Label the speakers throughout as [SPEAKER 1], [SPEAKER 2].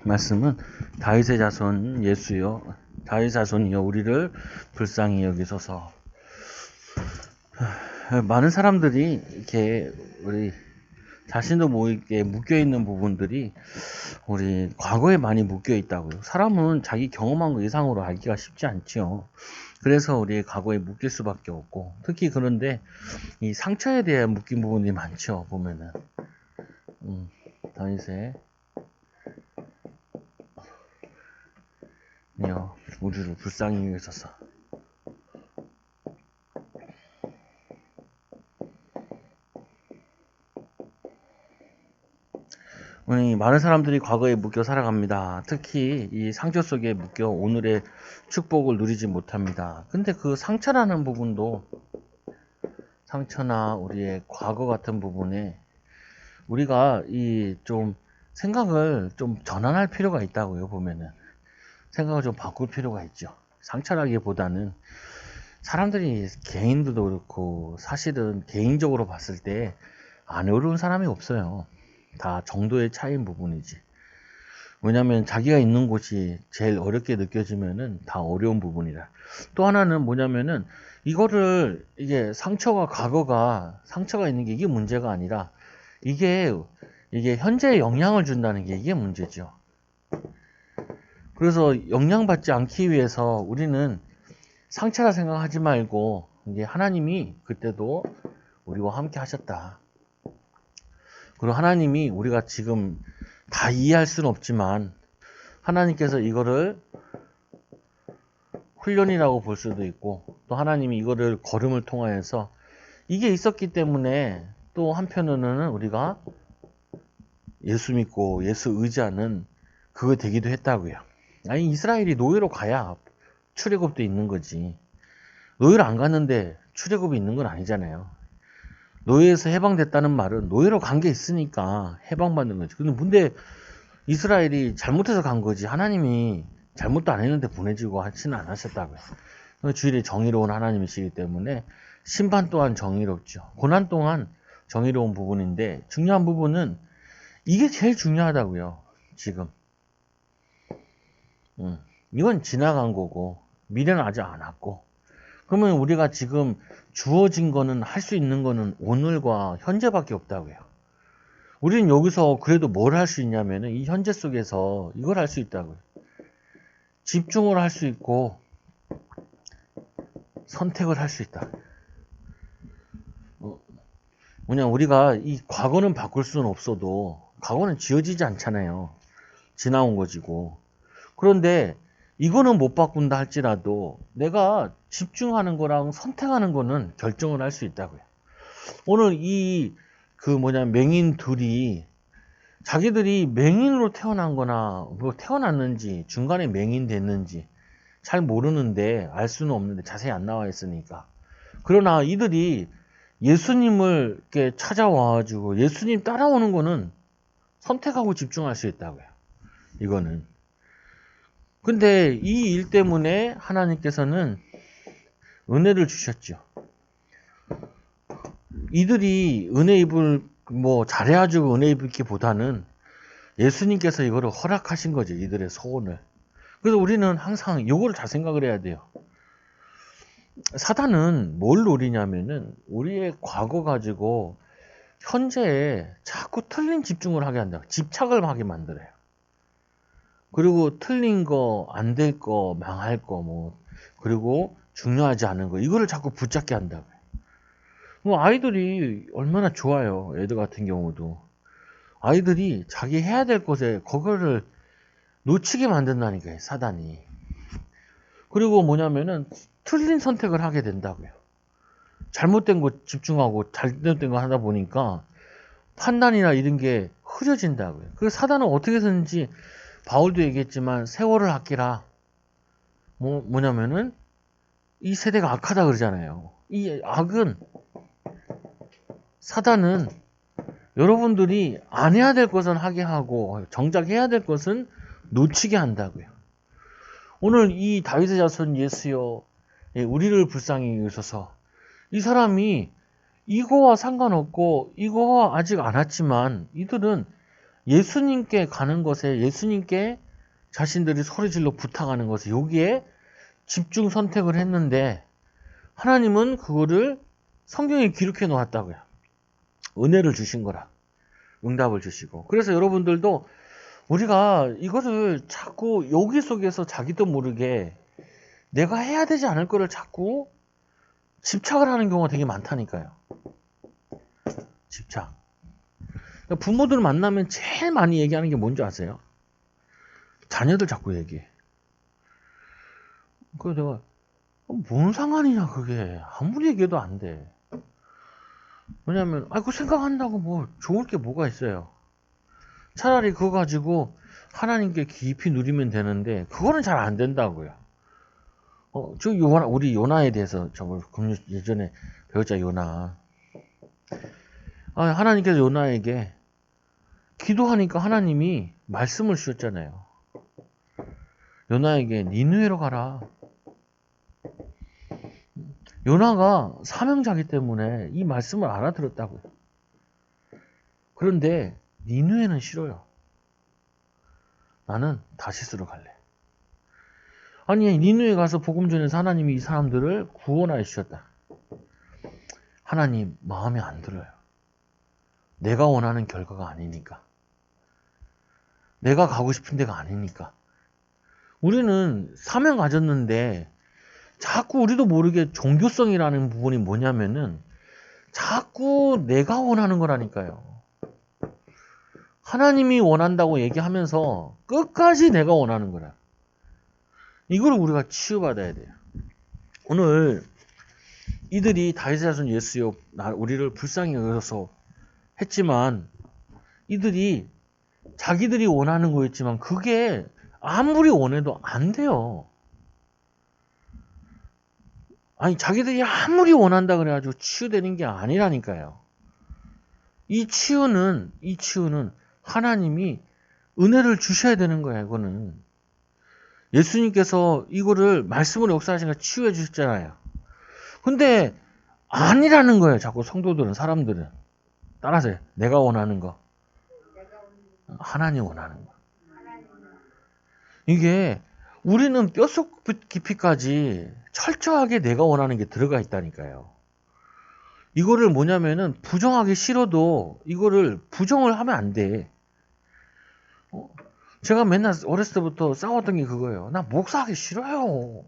[SPEAKER 1] 말씀은 다윗의 자손 예수여, 다윗 자손이여 우리를 불쌍히 여기소서. 많은 사람들이 이렇게 우리 자신도 모르게 묶여 있는 부분들이 우리 과거에 많이 묶여 있다고요. 사람은 자기 경험한 것 이상으로 알기가 쉽지 않지요. 그래서 우리 과거에 묶일 수밖에 없고, 특히 그런데 이 상처에 대해 묶인 부분이 많죠. 보면은 다윗의 우리를 불쌍히 여기소서. 많은 사람들이 과거에 묶여 살아갑니다. 특히 이 상처 속에 묶여 오늘의 축복을 누리지 못합니다. 근데 그 상처라는 부분도, 상처나 우리의 과거 같은 부분에 우리가 이 좀 생각을 좀 전환할 필요가 있다고요. 보면은 생각을 좀 바꿀 필요가 있죠. 상처라기보다는 사람들이, 개인들도 그렇고 사실은 개인적으로 봤을 때 안 어려운 사람이 없어요. 다 정도의 차이인 부분이지. 왜냐면 자기가 있는 곳이 제일 어렵게 느껴지면은 다 어려운 부분이라. 또 하나는 뭐냐면은 이게 과거가 상처가 있는 게 이게 문제가 아니라 이게 현재에 영향을 준다는 게 이게 문제죠. 그래서 영향받지 않기 위해서 우리는 상처라 생각하지 말고, 이게 하나님이 그때도 우리와 함께 하셨다. 그리고 하나님이 우리가 지금 다 이해할 수는 없지만 하나님께서 이거를 훈련이라고 볼 수도 있고, 또 하나님이 이거를 걸음을 통하여서 이게 있었기 때문에 또 한편으로는 우리가 예수 믿고 예수 의지하는 그거 되기도 했다고요. 아니, 이스라엘이 노예로 가야 출애굽도 있는 거지. 노예로 안 갔는데 출애굽이 있는 건 아니잖아요. 노예에서 해방됐다는 말은 노예로 간 게 있으니까 해방받는 거지. 근데 이스라엘이 잘못해서 간 거지. 하나님이 잘못도 안 했는데 보내주고 하지는 않으셨다고요. 주일에 정의로운 하나님이시기 때문에 심판 또한 정의롭죠. 고난 또한 정의로운 부분인데, 중요한 부분은 이게 제일 중요하다고요. 지금 이건 지나간 거고 미래는 아직 안 왔고, 그러면 우리가 지금 주어진 거는, 할 수 있는 거는 오늘과 현재밖에 없다고요. 우리는 여기서 그래도 뭘 할 수 있냐면은 이 현재 속에서 이걸 할 수 있다고요. 집중을 할 수 있고 선택을 할 수 있다. 우리가 이 과거는 바꿀 수는 없어도 과거는 지워지지 않잖아요. 지나온 거지고. 그런데 이거는 못 바꾼다 할지라도 내가 집중하는 거랑 선택하는 거는 결정을 할 수 있다고요. 오늘 맹인 둘이 자기들이 맹인으로 태어난 거나 뭐 태어났는지 중간에 맹인 됐는지 잘 모르는데, 알 수는 없는데 자세히 안 나와 있으니까. 그러나 이들이 예수님을 이렇게 찾아와가지고 예수님 따라오는 거는 선택하고 집중할 수 있다고요. 이거는. 근데 이 일 때문에 하나님께서는 은혜를 주셨죠. 이들이 은혜 입을 잘해가지고 은혜 입기보다는 예수님께서 이거를 허락하신 거죠. 이들의 소원을. 그래서 우리는 항상 이거를 잘 생각을 해야 돼요. 사단은 뭘 노리냐면은 우리의 과거 가지고 현재에 자꾸 틀린 집중을 하게 한다. 집착을 하게 만들어요. 그리고 틀린 거, 안 될 거, 망할 거, 그리고 중요하지 않은 거, 이거를 자꾸 붙잡게 한다고요. 아이들이 얼마나 좋아요. 애들 같은 경우도. 아이들이 자기 해야 될 것에 그거를 놓치게 만든다니까요, 사단이. 그리고 뭐냐면은 틀린 선택을 하게 된다고요. 잘못된 거 집중하고 잘못된 거 하다 보니까 판단이나 이런 게 흐려진다고요. 그 사단은 어떻게 해서든지, 바울도 얘기했지만 세월을 아끼라. 뭐냐면은 이 세대가 악하다 그러잖아요. 이 악은, 사단은 여러분들이 안 해야 될 것은 하게 하고 정작 해야 될 것은 놓치게 한다고요. 오늘 이 다윗의 자손 예수여, 우리를 불쌍히 여기소서. 이 사람이 이거와 상관없고 이거와 아직 안 왔지만 이들은 예수님께 가는 것에, 예수님께 자신들이 소리질러 부탁하는 것에, 여기에 집중 선택을 했는데 하나님은 그거를 성경에 기록해 놓았다고요. 은혜를 주신 거라. 응답을 주시고. 그래서 여러분들도 우리가 이거를 자꾸 여기 속에서 자기도 모르게 내가 해야 되지 않을 거를 자꾸 집착을 하는 경우가 되게 많다니까요. 집착. 부모들 만나면 제일 많이 얘기하는 게 뭔지 아세요? 자녀들 자꾸 얘기해. 그래서 내가 뭔 상관이냐 그게. 아무리 얘기해도 안 돼. 왜냐면 그 생각한다고 뭐 좋을 게 뭐가 있어요. 차라리 그거 가지고 하나님께 깊이 누리면 되는데 그거는 잘 안 된다고요. 우리 요나에 대해서 예전에 배웠자 요나. 하나님께서 요나에게 기도하니까 하나님이 말씀을 주셨잖아요. 요나에게 니느웨로 가라. 요나가 사명자기 때문에 이 말씀을 알아들었다고요. 그런데 니느웨는 싫어요. 나는 다시스로 갈래. 아니 니느웨 가서 복음 전해서 하나님이 이 사람들을 구원하여 주셨다. 하나님 마음에 안 들어요. 내가 원하는 결과가 아니니까. 내가 가고 싶은 데가 아니니까. 우리는 사명 가졌는데 자꾸 우리도 모르게 종교성이라는 부분이 뭐냐면은 자꾸 내가 원하는 거라니까요. 하나님이 원한다고 얘기하면서 끝까지 내가 원하는 거라. 이걸 우리가 치유받아야 돼요. 오늘 이들이 다윗의 자손 예수여 우리를 불쌍히 여겨서 했지만 이들이 자기들이 원하는 거였지만 그게 아무리 원해도 안 돼요. 아니 자기들이 아무리 원한다 그래가지고 치유되는 게 아니라니까요. 이 치유는 하나님이 은혜를 주셔야 되는 거야. 이거는 예수님께서 이거를 말씀으로 역사하시니까 치유해 주셨잖아요. 근데 아니라는 거예요. 자꾸 성도들은, 사람들은. 따라서 내가 원하는 거, 하나님 원하는 거. 이게 우리는 뼛속 깊이까지 철저하게 내가 원하는 게 들어가 있다니까요. 이거를 뭐냐면은 부정하기 싫어도 이거를 부정을 하면 안 돼. 제가 맨날 어렸을 때부터 싸웠던 게 그거예요. 나 목사하기 싫어요.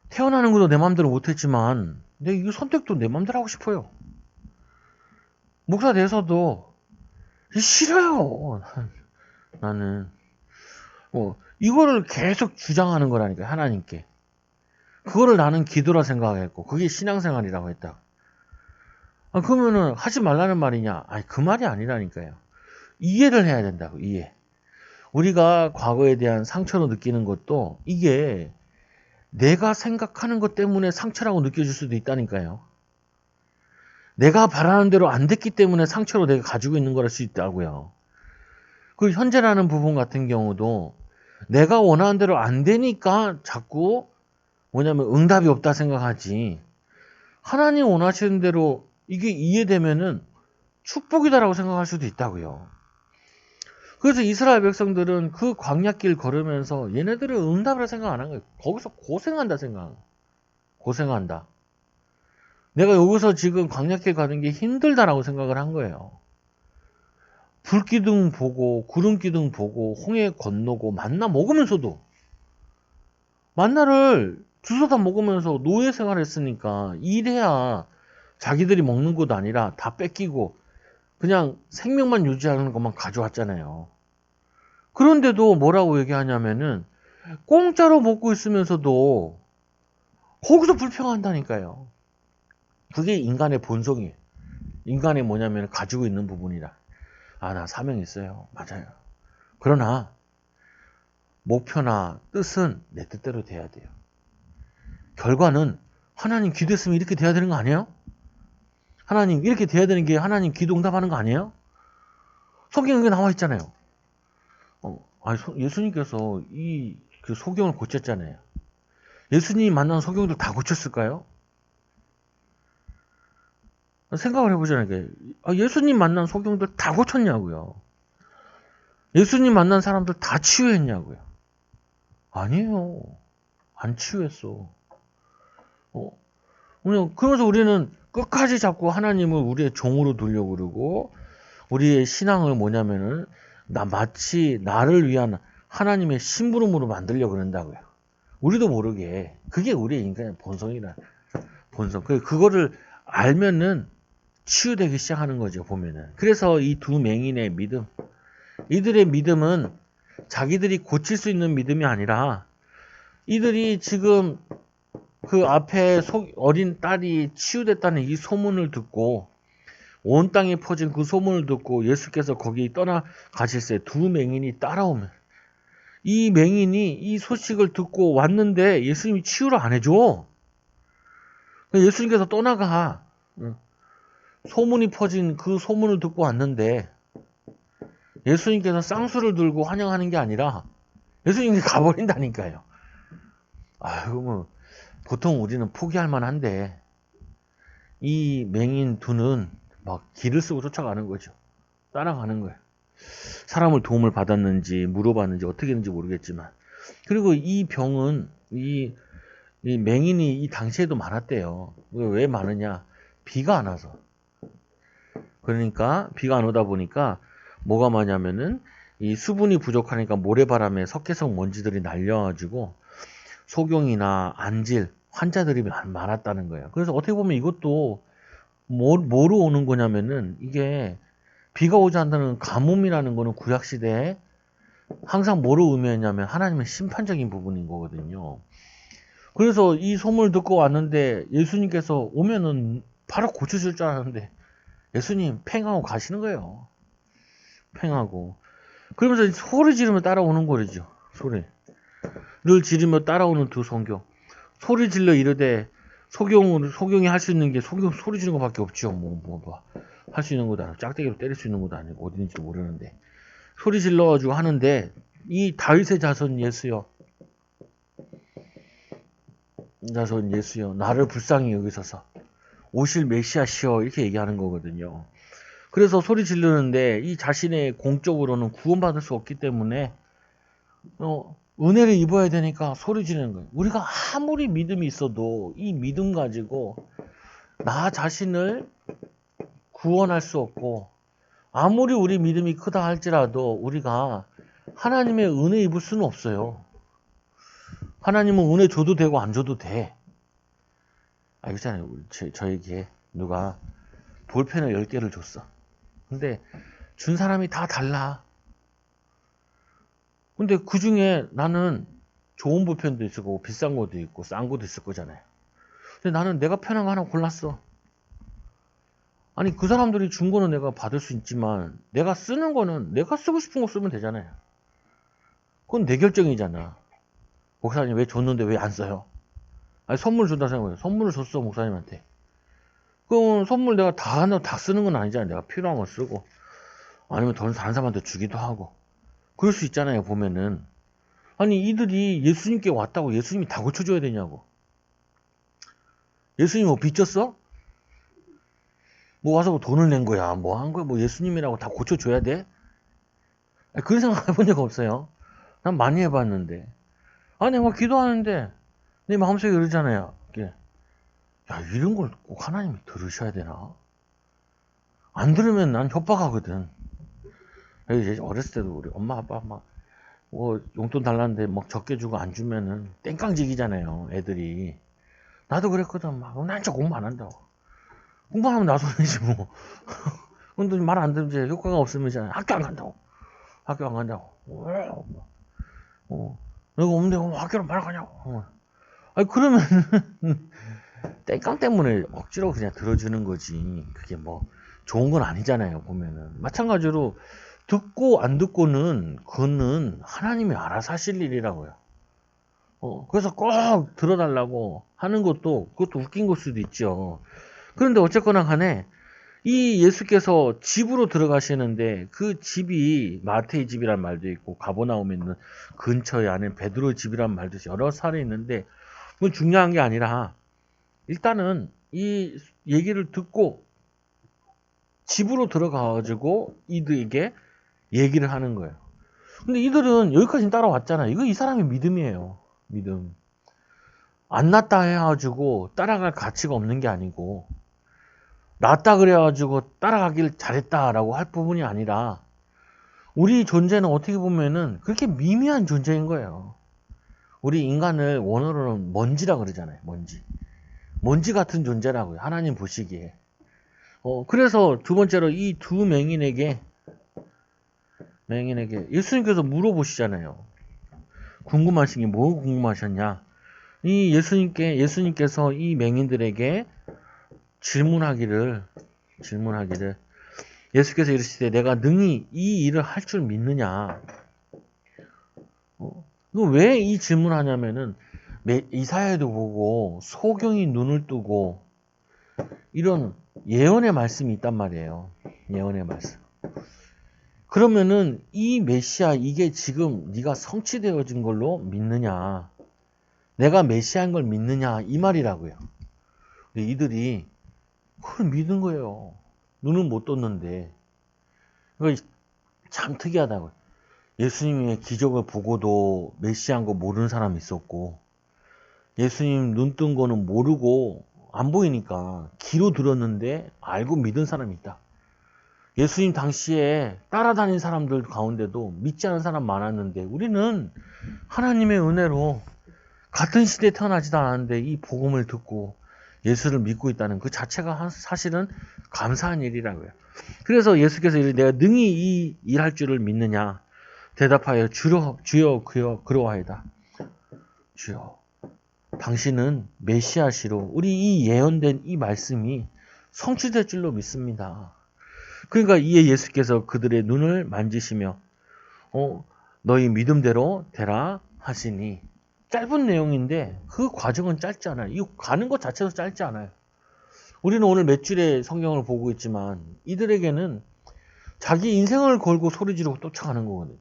[SPEAKER 1] 태어나는 것도 내 마음대로 못했지만 내 이거 선택도 내 마음대로 하고 싶어요. 목사 돼서도 싫어요. 나는 이거를 계속 주장하는 거라니까 하나님께. 그거를 나는 기도라 생각했고 그게 신앙생활이라고 했다. 그러면은 하지 말라는 말이냐? 그 말이 아니라니까요. 이해를 해야 된다고. 이해. 우리가 과거에 대한 상처로 느끼는 것도 이게 내가 생각하는 것 때문에 상처라고 느껴질 수도 있다니까요. 내가 바라는 대로 안 됐기 때문에 상처로 내가 가지고 있는 거랄 수 있다고요. 그 현재라는 부분 같은 경우도 내가 원하는 대로 안 되니까 자꾸 뭐냐면 응답이 없다 생각하지. 하나님 원하시는 대로 이게 이해되면은 축복이다라고 생각할 수도 있다고요. 그래서 이스라엘 백성들은 그 광야길 걸으면서 얘네들은 응답이라 생각 안 한 거예요. 거기서 고생한다 생각. 고생한다. 내가 여기서 지금 광야길 가는 게 힘들다라고 생각을 한 거예요. 불기둥 보고 구름기둥 보고 홍해 건너고 만나 먹으면서도 만나를 주워다 먹으면서 노예 생활했으니까 일해야 자기들이 먹는 것도 아니라 다 뺏기고 그냥 생명만 유지하는 것만 가져왔잖아요. 그런데도 뭐라고 얘기하냐면은 공짜로 먹고 있으면서도 거기서 불평한다니까요. 그게 인간의 본성이에요. 인간의 뭐냐면 가지고 있는 부분이라. 나 사명 있어요. 맞아요. 그러나 목표나 뜻은 내 뜻대로 돼야 돼요. 결과는 하나님 기도했으면 이렇게 돼야 되는 거 아니에요? 하나님 이렇게 돼야 되는 게 하나님 기도 응답하는 거 아니에요? 성경에 나와 있잖아요. 예수님께서 그 소경을 고쳤잖아요. 예수님이 만난 소경들 다 고쳤을까요? 생각을 해보자니까. 예수님 만난 소경들 다 고쳤냐고요. 예수님 만난 사람들 다 치유했냐고요. 아니에요. 안 치유했어. 어, 그러면서 우리는 끝까지 자꾸 하나님을 우리의 종으로 두려고 그러고, 우리의 신앙을 뭐냐면은, 마치 나를 위한 하나님의 심부름으로 만들려고 그런다고요. 우리도 모르게. 그게 우리의 인간의 본성이라. 본성. 그거를 알면은 치유되기 시작하는 거죠, 보면은. 그래서 이 두 맹인의 믿음. 이들의 믿음은 자기들이 고칠 수 있는 믿음이 아니라, 이들이 지금 그 앞에 어린 딸이 치유됐다는 이 소문을 듣고, 온 땅에 퍼진 그 소문을 듣고 예수께서 거기 떠나가실새 두 맹인이 따라오면, 이 맹인이 이 소식을 듣고 왔는데 예수님이 치유를 안 해줘. 예수님께서 떠나가. 소문이 퍼진 그 소문을 듣고 왔는데 예수님께서 쌍수를 들고 환영하는 게 아니라 예수님이 가버린다니까요. 아이고, 뭐 보통 우리는 포기할 만한데 이 맹인 두는 막 길을 쓰고 쫓아가는 거죠. 따라가는 거예요. 사람을 도움을 받았는지 물어봤는지 어떻게 했는지 모르겠지만. 그리고 이 병은 이 맹인이 이 당시에도 많았대요. 왜 많으냐? 비가 안 와서. 그러니까 비가 안 오다 보니까 뭐가 많냐면은 이 수분이 부족하니까 모래바람에 석회성 먼지들이 날려가지고 소경이나 안질 환자들이 많았다는 거예요. 그래서 어떻게 보면 이것도 뭐로 오는 거냐면은, 이게 비가 오지 않는다는 가뭄이라는 거는 구약시대에 항상 뭐로 의미했냐면 하나님의 심판적인 부분인 거거든요. 그래서 이 소문을 듣고 왔는데 예수님께서 오면은 바로 고쳐줄 줄 알았는데 예수님 팽하고 가시는 거예요. 팽하고. 그러면서 소리 지르며 따라오는 거죠. 소리를 지르며 따라오는 두 성경. 소리 질러 이르되, 소경이 할 수 있는 게 소경 소리 지르는 것밖에 없죠. 할 수 있는 것도 아니고 짝대기로 때릴 수 있는 것도 아니고 어디 있는지도 모르는데 소리 질러가지고 하는데, 이 다윗의 자손 예수여, 나를 불쌍히 여기소서, 오실 메시아시여, 이렇게 얘기하는 거거든요. 그래서 소리 지르는데 이 자신의 공적으로는 구원받을 수 없기 때문에 은혜를 입어야 되니까 소리 지르는 거예요. 우리가 아무리 믿음이 있어도 이 믿음 가지고 나 자신을 구원할 수 없고, 아무리 우리 믿음이 크다 할지라도 우리가 하나님의 은혜 입을 수는 없어요. 하나님은 은혜 줘도 되고 안 줘도 돼. 알겠잖아요. 저에게 누가 볼펜을 10개를 줬어. 근데 준 사람이 다 달라. 근데 그 중에 나는 좋은 볼펜도 있을 거고 비싼 것도 있고 싼 것도 있을 거잖아요. 근데 나는 내가 편한 거 하나 골랐어. 아니, 그 사람들이 준 거는 내가 받을 수 있지만 내가 쓰는 거는 내가 쓰고 싶은 거 쓰면 되잖아요. 그건 내 결정이잖아. 목사님 왜 줬는데 왜 안 써요? 아니, 선물 준다 생각해요. 선물을 줬어, 목사님한테. 그럼 선물 내가 다 쓰는 건 아니잖아요. 내가 필요한 거 쓰고, 아니면 다른 사람한테 주기도 하고. 그럴 수 있잖아요, 보면은. 아니, 이들이 예수님께 왔다고 예수님이 다 고쳐줘야 되냐고. 예수님 뭐 빚졌어? 뭐 와서 뭐 돈을 낸 거야, 뭐 한 거야, 뭐 예수님이라고 다 고쳐줘야 돼? 아니, 그런 생각 해본 적 없어요. 난 많이 해봤는데. 아니, 막 기도하는데 내 마음속에 그러잖아요. 이게, 야, 이런 걸 꼭 하나님이 들으셔야 되나? 안 들으면 난 협박하거든. 이제 어렸을 때도 우리 엄마 아빠 막 뭐 용돈 달라는데 막 적게 주고 안 주면은 땡깡지기잖아요, 애들이. 나도 그랬거든. 막 난 진짜 공부 안 한다고. 공부하면 나 손이지 뭐. 근데 말 안 들으면 이제 효과가 없으면 이제 학교 안 간다고. 학교 안 간다고. 왜? 내가 없는데 학교를 말 가냐고. 아니, 그러면 땡깡 때문에 억지로 그냥 들어주는 거지. 그게 뭐 좋은 건 아니잖아요, 보면은. 마찬가지로 듣고 안 듣고는 그거는 하나님이 알아서 하실 일이라고요. 그래서 꼭 들어달라고 하는 그것도 웃긴 걸 수도 있죠. 그런데 어쨌거나 간에 이 예수께서 집으로 들어가시는데 그 집이 마태의 집이란 말도 있고 가버나움에 있는 근처에 안에 베드로의 집이란 말도 여러 살에 있는데, 그건 중요한 게 아니라 일단은 이 얘기를 듣고 집으로 들어가가지고 이들에게 얘기를 하는 거예요. 근데 이들은 여기까지 따라왔잖아요. 이거 이 사람의 믿음이에요. 믿음. 안 낫다 해가지고 따라갈 가치가 없는 게 아니고, 낫다 그래가지고 따라가길 잘했다라고 할 부분이 아니라, 우리 존재는 어떻게 보면은 그렇게 미미한 존재인 거예요. 우리 인간을 원어로는 먼지라 그러잖아요. 먼지. 먼지 같은 존재라고요. 하나님 보시기에. 그래서 두 번째로 이 두 맹인에게 예수님께서 물어보시잖아요. 궁금하신 게 뭐 궁금하셨냐? 이 예수님께서 이 맹인들에게 질문하기를, 예수께서 이르시되 내가 능히 이 일을 할 줄 믿느냐? 왜 이 질문하냐면은, 이사야도 보고 소경이 눈을 뜨고 이런 예언의 말씀이 있단 말이에요. 예언의 말씀. 그러면은 이 메시아 이게 지금 네가 성취되어진 걸로 믿느냐? 내가 메시아인 걸 믿느냐? 이 말이라고요. 근데 이들이 그걸 믿은 거예요. 눈을 못 떴는데. 이거 참 특이하다고요. 예수님의 기적을 보고도 메시아인 거 모르는 사람이 있었고, 예수님 눈 뜬 거는 모르고 안 보이니까 귀로 들었는데 알고 믿은 사람이 있다. 예수님 당시에 따라다닌 사람들 가운데도 믿지 않은 사람 많았는데, 우리는 하나님의 은혜로 같은 시대에 태어나지도 않았는데 이 복음을 듣고 예수를 믿고 있다는 그 자체가 사실은 감사한 일이라고요. 그래서 예수께서 내가 능히 이 일할 줄을 믿느냐? 대답하여 주여 그러하이다. 주여, 당신은 메시아시로 우리 이 예언된 이 말씀이 성취될 줄로 믿습니다. 그러니까 이에 예수께서 그들의 눈을 만지시며 너희 믿음대로 되라 하시니, 짧은 내용인데 그 과정은 짧지 않아요. 이 가는 것 자체도 짧지 않아요. 우리는 오늘 몇 줄의 성경을 보고 있지만 이들에게는 자기 인생을 걸고 소리 지르고 쫓아가는 거거든요.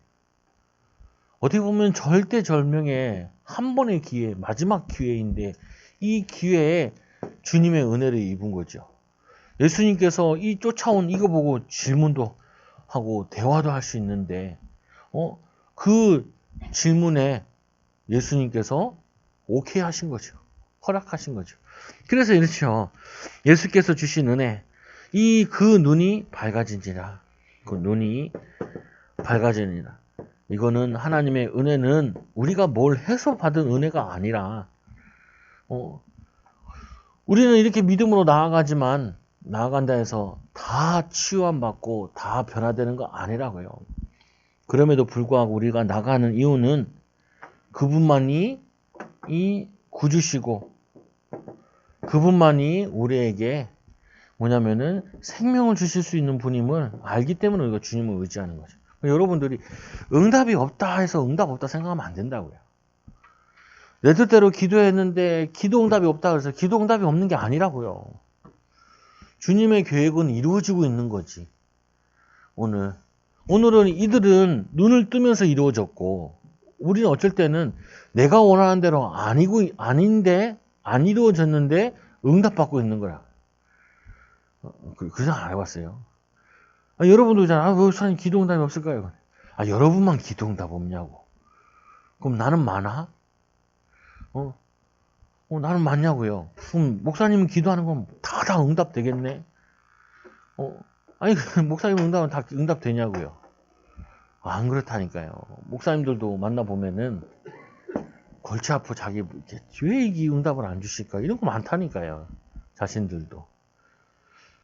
[SPEAKER 1] 어떻게 보면 절대절명의 한 번의 기회, 마지막 기회인데 이 기회에 주님의 은혜를 입은 거죠. 예수님께서 이 쫓아온 이거 보고 질문도 하고 대화도 할 수 있는데 그 질문에 예수님께서 오케이 하신 거죠. 허락하신 거죠. 그래서 이렇죠. 예수께서 주신 은혜, 그 눈이 밝아지니라. 그 눈이 밝아지니라. 이거는 하나님의 은혜는 우리가 뭘 해서 받은 은혜가 아니라, 우리는 이렇게 믿음으로 나아간다 해서 다 치유함 받고 다 변화되는 거 아니라고요. 그럼에도 불구하고 우리가 나가는 이유는 그분만이 이 구주시고 그분만이 우리에게 뭐냐면은 생명을 주실 수 있는 분임을 알기 때문에 우리가 주님을 의지하는 거죠. 여러분들이 응답이 없다 해서 응답 없다 생각하면 안 된다고요. 내 뜻대로 기도했는데 기도 응답이 없다 그래서 기도 응답이 없는 게 아니라고요. 주님의 계획은 이루어지고 있는 거지. 오늘은 이들은 눈을 뜨면서 이루어졌고, 우리는 어쩔 때는 내가 원하는 대로 아닌데 안 이루어졌는데 응답받고 있는 거야. 그 생각 안 해봤어요? 여러분도 있잖아. 왜 사님 기도 응답이 없을까요? 여러분만 기도 응답 없냐고. 그럼 나는 많아? 나는 많냐고요. 그럼 목사님은 기도하는 건 다 응답 되겠네? 아니, 목사님 응답은 다 응답 되냐고요. 안 그렇다니까요. 목사님들도 만나보면은 골치 아프 자기 왜 이 응답을 안 주실까? 이런 거 많다니까요. 자신들도.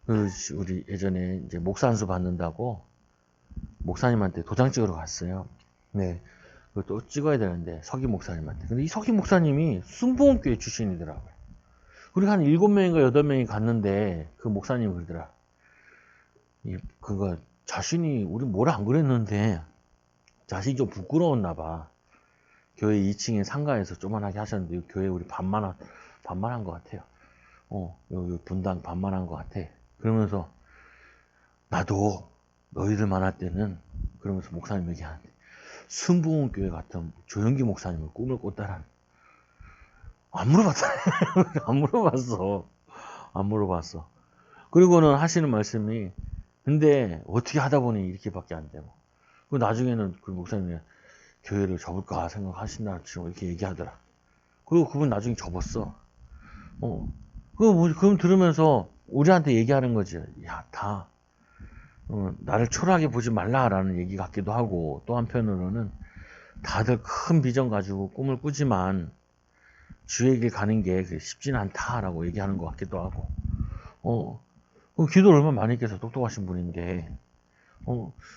[SPEAKER 1] 우리 예전에 이제 목사 안수 받는다고 목사님한테 도장 찍으러 갔어요. 네. 그것도 찍어야 되는데 서기 목사님한테. 근데 이 서기 목사님이 순복음교회 출신이더라고요. 우리가 한 7명인가 8명이 갔는데 그 목사님이 그러더라. 그거 자신이 우리 뭐라 안 그랬는데 자신이 좀 부끄러웠나 봐. 교회 2층에 상가에서 조만하게 하셨는데 교회 우리 반만한 것 같아요. 여기 분당 반만한 것 같아. 그러면서 나도 너희들 만날 때는, 그러면서 목사님 얘기하는데, 순복음교회 같은 조영기 목사님을 꿈을 꿨다라는. 안 물어봤잖아요. 안 물어봤어. 그리고는 하시는 말씀이 근데 어떻게 하다 보니 이렇게밖에 안 되고. 그 나중에는 그 목사님이 교회를 접을까 생각하신다 지금 이렇게 얘기하더라. 그리고 그분 나중에 접었어. 어. 그럼 들으면서 우리한테 얘기하는 거지. 야, 나를 초라하게 보지 말라라는 얘기 같기도 하고, 또 한편으로는 다들 큰 비전 가지고 꿈을 꾸지만 주의 길 가는 게 쉽지는 않다라고 얘기하는 것 같기도 하고, 기도를 얼마나 많이 했겠어. 똑똑하신 분인데.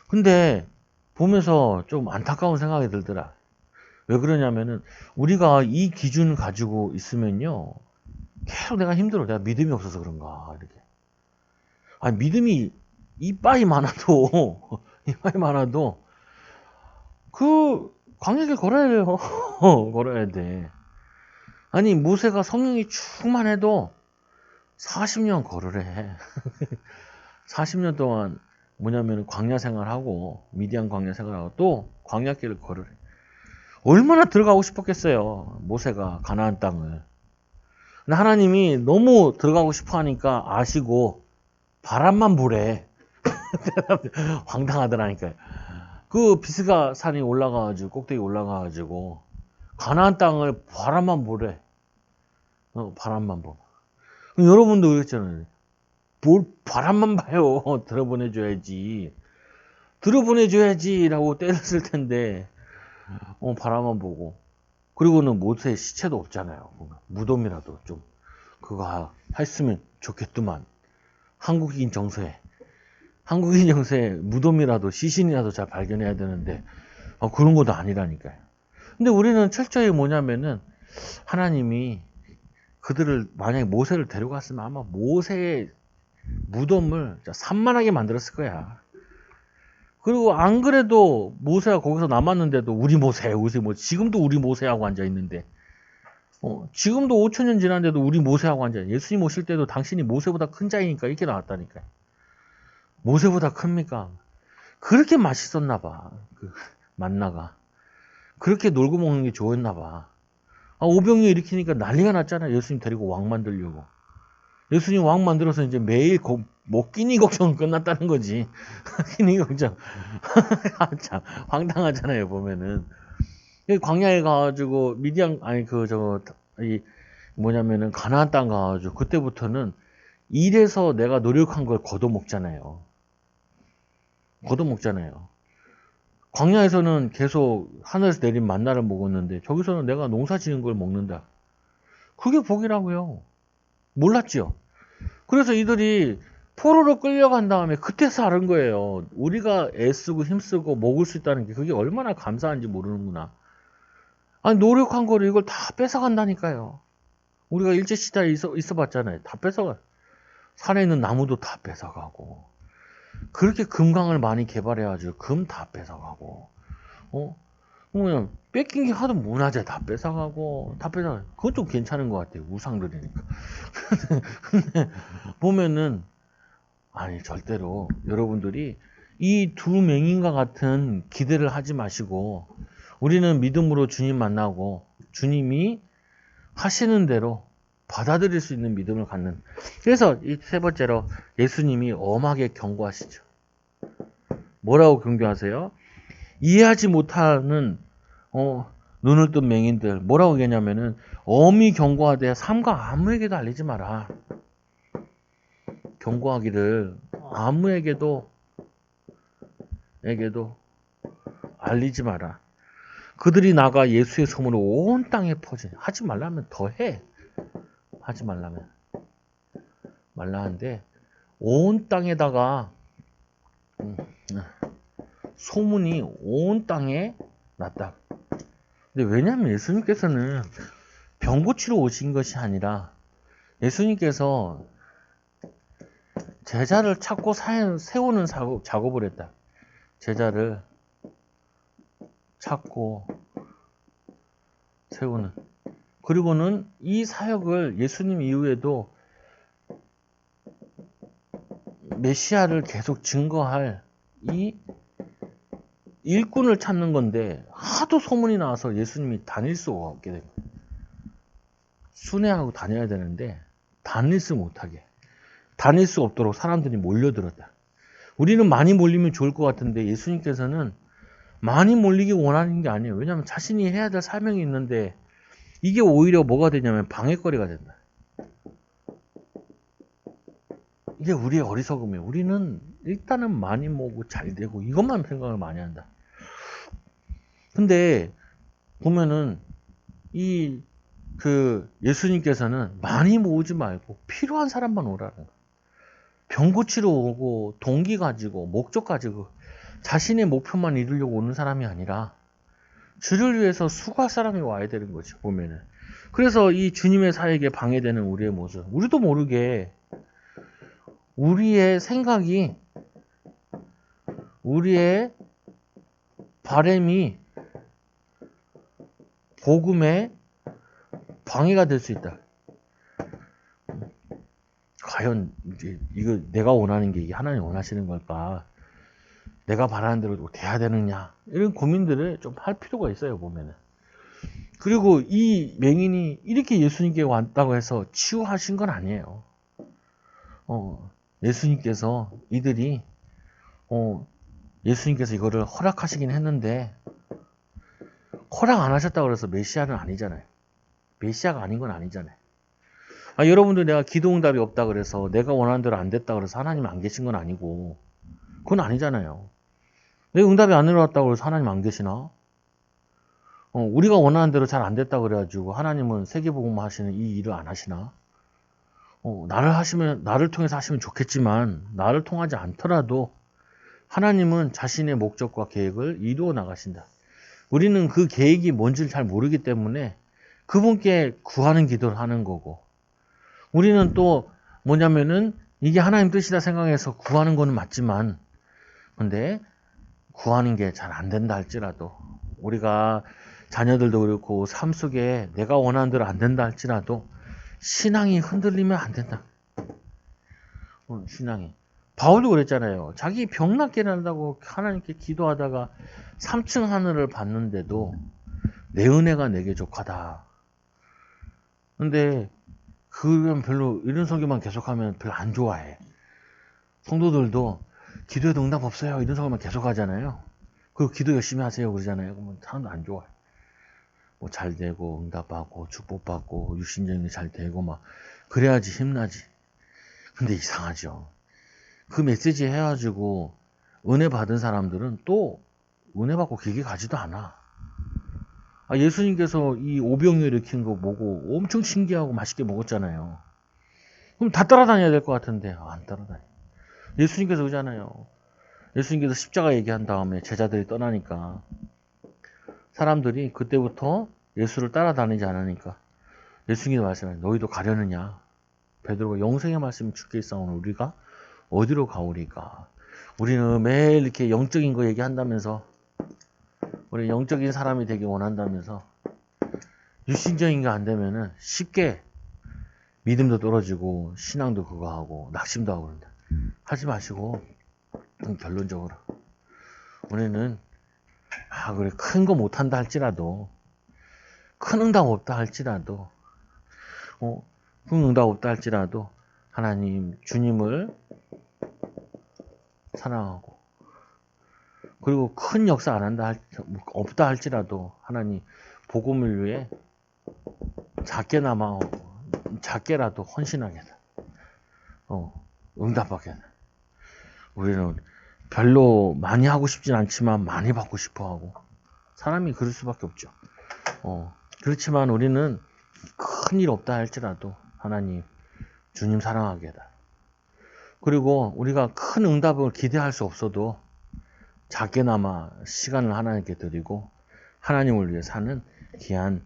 [SPEAKER 1] 근데 보면서 좀 안타까운 생각이 들더라. 왜 그러냐면은 우리가 이 기준 가지고 있으면요. 계속 내가 힘들어. 내가 믿음이 없어서 그런가. 이렇게. 아니, 믿음이 이빠이 많아도, 이빠이 많아도, 광야길 걸어야 돼요. 걸어야 돼. 아니, 모세가 성령이 충만해도 40년 걸으래. 40년 동안 뭐냐면 광야 생활하고, 미디안 광야 생활하고, 또 광야길을 걸으래. 얼마나 들어가고 싶었겠어요. 모세가 가나안 땅을. 근데 하나님이 너무 들어가고 싶어 하니까 아시고, 바람만 부래. 황당하더라니까요. 그 비스가 산이 올라가가지고 꼭대기 올라가가지고 가나안 땅을 바람만 보래. 바람만 보. 여러분도 그랬잖아요. 뭘 바람만 봐요. 들어보내줘야지. 들어보내줘야지라고 때렸을 텐데 바람만 보고. 그리고는 모세의 시체도 없잖아요. 무덤이라도 좀 그거 했으면 좋겠더만. 한국인 정서에 무덤이라도 시신이라도 잘 발견해야 되는데 그런 것도 아니라니까요. 근데 우리는 철저히 뭐냐면은 하나님이 그들을 만약에 모세를 데려갔으면 아마 모세의 무덤을 산만하게 만들었을 거야. 그리고 안 그래도 모세가 거기서 남았는데도 우리 모세 지금도 우리 모세하고 앉아 있는데 지금도 5,000년 지났는데도 우리 모세하고 앉아 있는 예수님 오실 때도 당신이 모세보다 큰 자이니까 이렇게 나왔다니까요. 모세보다 큽니까? 그렇게 맛있었나 봐. 그 만나가. 그렇게 놀고 먹는 게 좋았나 봐. 오병이 일으키니까 난리가 났잖아. 예수님 데리고 왕 만들려고. 예수님 왕 만들어서 이제 매일 끼니 걱정은 끝났다는 거지. 끼니 걱정. 참 황당하잖아요, 보면은. 광야에 가가지고 뭐냐면은 가나안 땅 가가지고 그때부터는 일해서 내가 노력한 걸 걷어먹잖아요. 광야에서는 계속 하늘에서 내린 만나를 먹었는데 저기서는 내가 농사 지은 걸 먹는다. 그게 복이라고요. 몰랐죠. 그래서 이들이 포로로 끌려간 다음에 그때서 알은 거예요. 우리가 애쓰고 힘쓰고 먹을 수 있다는 게 그게 얼마나 감사한지 모르는구나. 아니 노력한 거를 이걸 다 뺏어간다니까요. 우리가 일제시대에 있어봤잖아요. 다 뺏어가. 산에 있는 나무도 다 뺏어가고 그렇게 금강을 많이 개발해가지고 금 다 뺏어가고 그냥 뺏긴 게 하도 문화재 다 뺏어가고 그건 좀 괜찮은 것 같아요. 우상들이니까. 근데 보면은 아니 절대로 여러분들이 이 두 맹인과 같은 기대를 하지 마시고 우리는 믿음으로 주님 만나고 주님이 하시는 대로 받아들일 수 있는 믿음을 갖는. 그래서 이 세 번째로 예수님이 엄하게 경고하시죠. 뭐라고 경고하세요? 이해하지 못하는 눈을 뜬 맹인들 뭐라고 얘기하냐면은 엄히 경고하되 삼가 아무에게도 알리지 마라. 경고하기를 아무에게도 알리지 마라. 그들이 나가 예수의 소문을 온 땅에 퍼지니 하지 말라면 더해. 하지 말라 하는데 온 땅에다가 소문이 온 땅에 났다. 근데 왜냐하면 예수님께서는 병 고치러 오신 것이 아니라 예수님께서 제자를 찾고 세우는 작업을 했다. 제자를 찾고 세우는. 그리고는 이 사역을 예수님 이후에도 메시아를 계속 증거할 이 일꾼을 찾는 건데 하도 소문이 나와서 예수님이 다닐 수가 없게 된 거예요. 순회하고 다녀야 되는데 다닐 수 없도록 사람들이 몰려들었다. 우리는 많이 몰리면 좋을 것 같은데 예수님께서는 많이 몰리기 원하는 게 아니에요. 왜냐하면 자신이 해야 될 사명이 있는데 이게 오히려 뭐가 되냐면 방해거리가 된다. 이게 우리의 어리석음이에요. 우리는 일단은 많이 모으고 잘 되고 이것만 생각을 많이 한다. 근데 보면은 이 예수님께서는 많이 모으지 말고 필요한 사람만 오라는 거예요. 병 고치러 오고 동기 가지고 목적 가지고 자신의 목표만 이루려고 오는 사람이 아니라 주를 위해서 수고할 사람이 와야 되는 거지 보면은. 그래서 이 주님의 사역에 방해되는 우리의 모습, 우리도 모르게 우리의 생각이, 우리의 바램이 복음에 방해가 될 수 있다. 과연 이거 내가 원하는 게 이게 하나님 원하시는 걸까? 내가 바라는 대로 돼야 되느냐? 이런 고민들을 좀 할 필요가 있어요, 보면은. 그리고 이 맹인이 이렇게 예수님께 왔다고 해서 치유하신 건 아니에요. 예수님께서 이들이 예수님께서 이거를 허락하시긴 했는데 허락 안 하셨다고 그래서 메시아는 아니잖아요. 메시아가 아닌 건 아니잖아요. 여러분들 내가 기도응답이 없다 그래서 내가 원하는 대로 안 됐다 그래서 하나님 안 계신 건 아니고 그건 아니잖아요. 내 응답이 안 일어났다고 해서 하나님 안 계시나? 우리가 원하는 대로 잘 안 됐다 그래가지고 하나님은 세계복음화 하시는 이 일을 안 하시나? 나를 통해서 하시면 좋겠지만 나를 통하지 않더라도 하나님은 자신의 목적과 계획을 이루어 나가신다. 우리는 그 계획이 뭔지를 잘 모르기 때문에 그분께 구하는 기도를 하는 거고, 우리는 또 뭐냐면은 이게 하나님 뜻이다 생각해서 구하는 거는 맞지만, 근데 구하는 게 잘 안 된다 할지라도, 우리가 자녀들도 그렇고 삶 속에 내가 원하는 대로 안 된다 할지라도 신앙이 흔들리면 안 된다. 신앙이. 바울도 그랬잖아요. 자기 병 낫게 한다고 하나님께 기도하다가 3층 하늘을 봤는데도 내 은혜가 내게 족하다. 근데 그건 별로 이런 설교만 계속하면 별로 안 좋아해. 성도들도 기도에도 응답 없어요. 이런 설교만 계속 하잖아요. 그리고 기도 열심히 하세요. 그러잖아요. 그러면 사람도 안 좋아해. 뭐 잘 되고 응답받고 축복받고 육신적인 게 잘 되고 막 그래야지 힘나지. 근데 이상하죠. 그 메시지 해가지고 은혜 받은 사람들은 또 은혜 받고 길게 가지도 않아. 예수님께서 이 오병이어 일으킨 거 보고 엄청 신기하고 맛있게 먹었잖아요. 그럼 다 따라다녀야 될 것 같은데 안 따라다녀. 예수님께서 그러잖아요. 예수님께서 십자가 얘기한 다음에 제자들이 떠나니까 사람들이 그때부터 예수를 따라다니지 않으니까 예수님이 말씀하세요. 너희도 가려느냐? 베드로가 영생의 말씀이 주께 있사오니 우리가 어디로 가오리까? 우리는 매일 이렇게 영적인 거 얘기한다면서, 우리 영적인 사람이 되기 원한다면서 육신적인 게 안 되면은 쉽게 믿음도 떨어지고 신앙도 그거 하고 낙심도 하고 그런다. 하지 마시고 결론적으로 우리는 그래 큰 거 못한다 할지라도, 큰 응답 없다 할지라도, 큰 응답 없다 할지라도 하나님 주님을 사랑하고, 그리고 큰 역사 안 한다 없다 할지라도 하나님 복음을 위해 작게라도 헌신하겠다. 응답하겠다. 우리는 별로 많이 하고 싶진 않지만 많이 받고 싶어 하고, 사람이 그럴 수밖에 없죠. 그렇지만 우리는 큰일 없다 할지라도 하나님 주님 사랑하게다. 그리고 우리가 큰 응답을 기대할 수 없어도 작게나마 시간을 하나님께 드리고 하나님을 위해 사는 귀한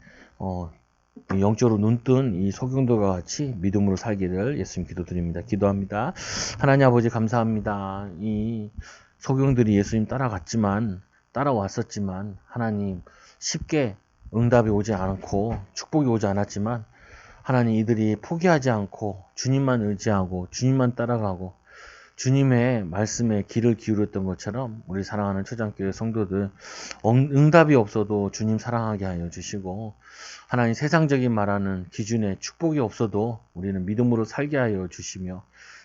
[SPEAKER 1] 영적으로 눈뜬 이 소경도가 같이 믿음으로 살기를 예수님 기도드립니다. 기도합니다. 하나님 아버지 감사합니다. 이 소경들이 예수님 따라왔었지만 하나님 쉽게 응답이 오지 않고 축복이 오지 않았지만 하나님 이들이 포기하지 않고 주님만 의지하고 주님만 따라가고 주님의 말씀에 귀를 기울였던 것처럼 우리 사랑하는 초장교회 성도들 응답이 없어도 주님 사랑하게 하여 주시고, 하나님 세상적인 말하는 기준에 축복이 없어도 우리는 믿음으로 살게 하여 주시며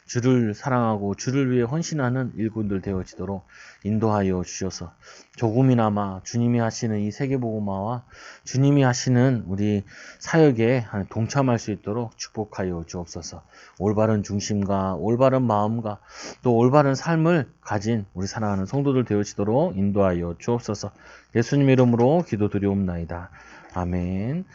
[SPEAKER 1] 주를 사랑하고 주를 위해 헌신하는 일꾼들 되어지도록 인도하여 주셔서 조금이나마 주님이 하시는 이 세계복음화와 주님이 하시는 우리 사역에 동참할 수 있도록 축복하여 주옵소서. 올바른 중심과 올바른 마음과 또 올바른 삶을 가진 우리 사랑하는 성도들 되어지도록 인도하여 주옵소서. 예수님 이름으로 기도드리옵나이다. 아멘.